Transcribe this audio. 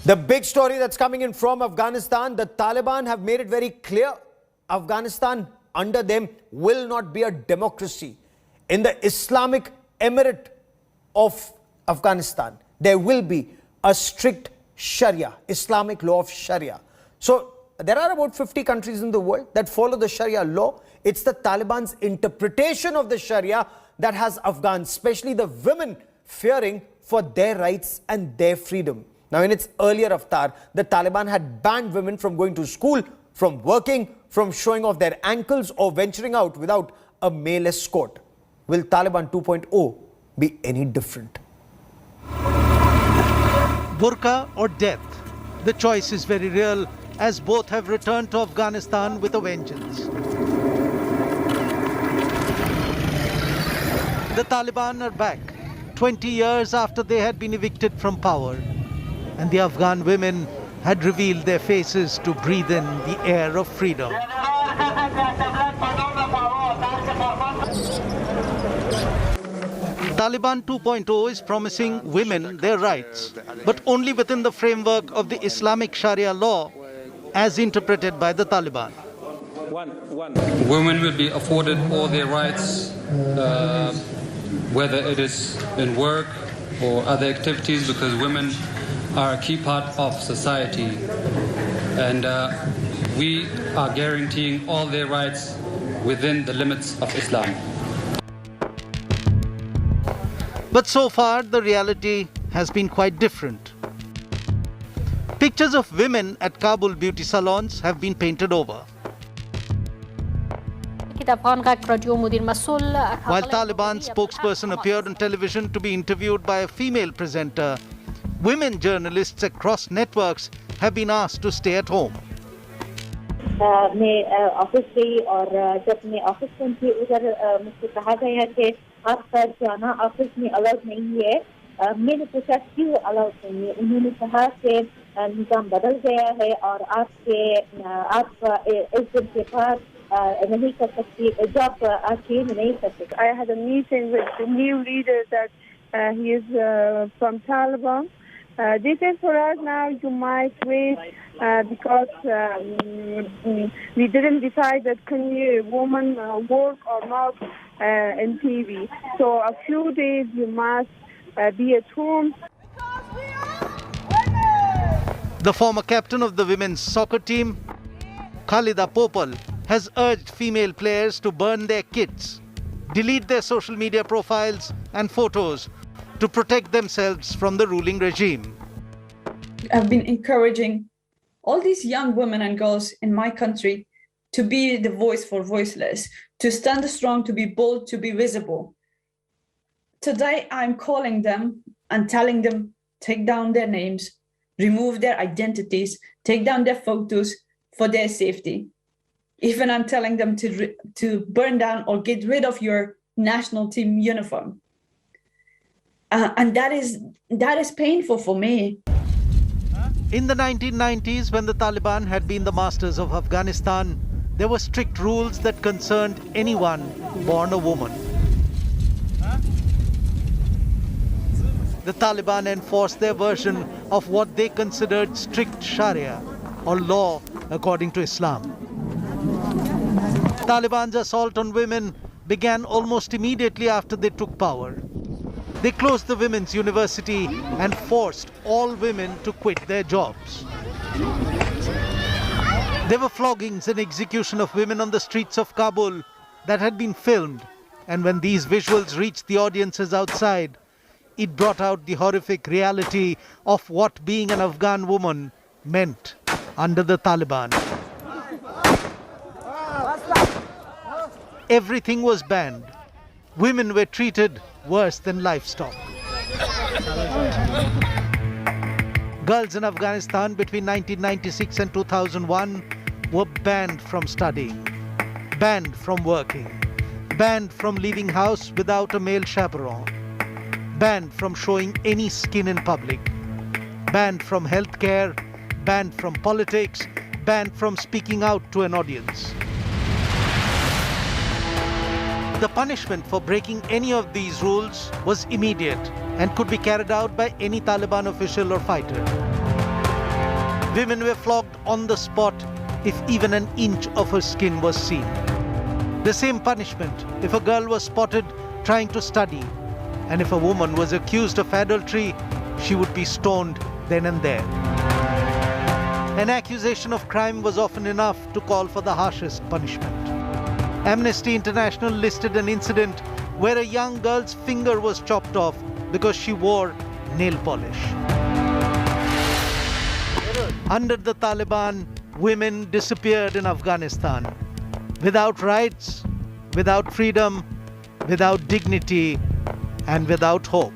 The big story that's coming in from Afghanistan, the Taliban have made it very clear Afghanistan under them will not be a democracy. In the Islamic Emirate of Afghanistan, there will be a strict Sharia, Islamic law of Sharia. So there are about 50 countries in the world that follow the Sharia law. It's the Taliban's interpretation of the Sharia that has Afghans, especially the women, fearing for their rights and their freedom. Now, in its earlier avatar, the Taliban had banned women from going to school, from working, from showing off their ankles or venturing out without a male escort. Will Taliban 2.0 be any different? Burqa or death? The choice is very real, as both have returned to Afghanistan with a vengeance. The Taliban are back, 20 years after they had been evicted from power. And the Afghan women had revealed their faces to breathe in the air of freedom. Taliban 2.0 is promising women their rights, but only within the framework of the Islamic Sharia law as interpreted by the Taliban. Women will be afforded all their rights, whether it is in work or other activities, because women are a key part of society, and we are guaranteeing all their rights within the limits of Islam. But so far, the reality has been quite different. Pictures of women at Kabul beauty salons have been painted over. While Taliban spokesperson appeared on television to be interviewed by a female presenter, women journalists across networks have been asked to stay at home. मैं office गई और जब मैं office पहुंची उधर मुझसे कहा गया कि आप घर जाना ऑफिस में अलाउड नहीं है. मैंने पूछा क्यों अलाउड नहीं है. उन्होंने कहा कि निजाम बदल गया है और आप इस दिन के बाद नहीं कर सकती, जॉब आप चेंज नहीं कर सकते. I had a meeting with the new leader that he is from Taliban. They said for us now you might wait because we didn't decide that can a woman work or not in TV. So a few days you must be at home. The former captain of the women's soccer team, Khalida Popal, has urged female players to burn their kits, delete their social media profiles and photos to protect themselves from the ruling regime. I've been encouraging all these young women and girls in my country to be the voice for voiceless, to stand strong, to be bold, to be visible. Today, I'm calling them and telling them, take down their names, remove their identities, take down their photos for their safety. Even I'm telling them to burn down or get rid of your national team uniform. And that is painful for me. In the 1990s, when the Taliban had been the masters of Afghanistan, there were strict rules that concerned anyone born a woman. The Taliban enforced their version of what they considered strict Sharia, or law according to Islam. Taliban's assault on women began almost immediately after they took power. They closed the women's university and forced all women to quit their jobs. There were floggings and execution of women on the streets of Kabul that had been filmed, and when these visuals reached the audiences outside, it brought out the horrific reality of what being an Afghan woman meant under the Taliban. Everything was banned. Women were treated worse than livestock. Girls in Afghanistan between 1996 and 2001 were banned from studying, banned from working, banned from leaving house without a male chaperone, banned from showing any skin in public, banned from healthcare, banned from politics, banned from speaking out to an audience. The punishment for breaking any of these rules was immediate and could be carried out by any Taliban official or fighter. Women were flogged on the spot if even an inch of her skin was seen. The same punishment if a girl was spotted trying to study, and if a woman was accused of adultery, she would be stoned then and there. An accusation of crime was often enough to call for the harshest punishment. Amnesty International listed an incident where a young girl's finger was chopped off because she wore nail polish. Under the Taliban, women disappeared in Afghanistan. Without rights, without freedom, without dignity, and without hope.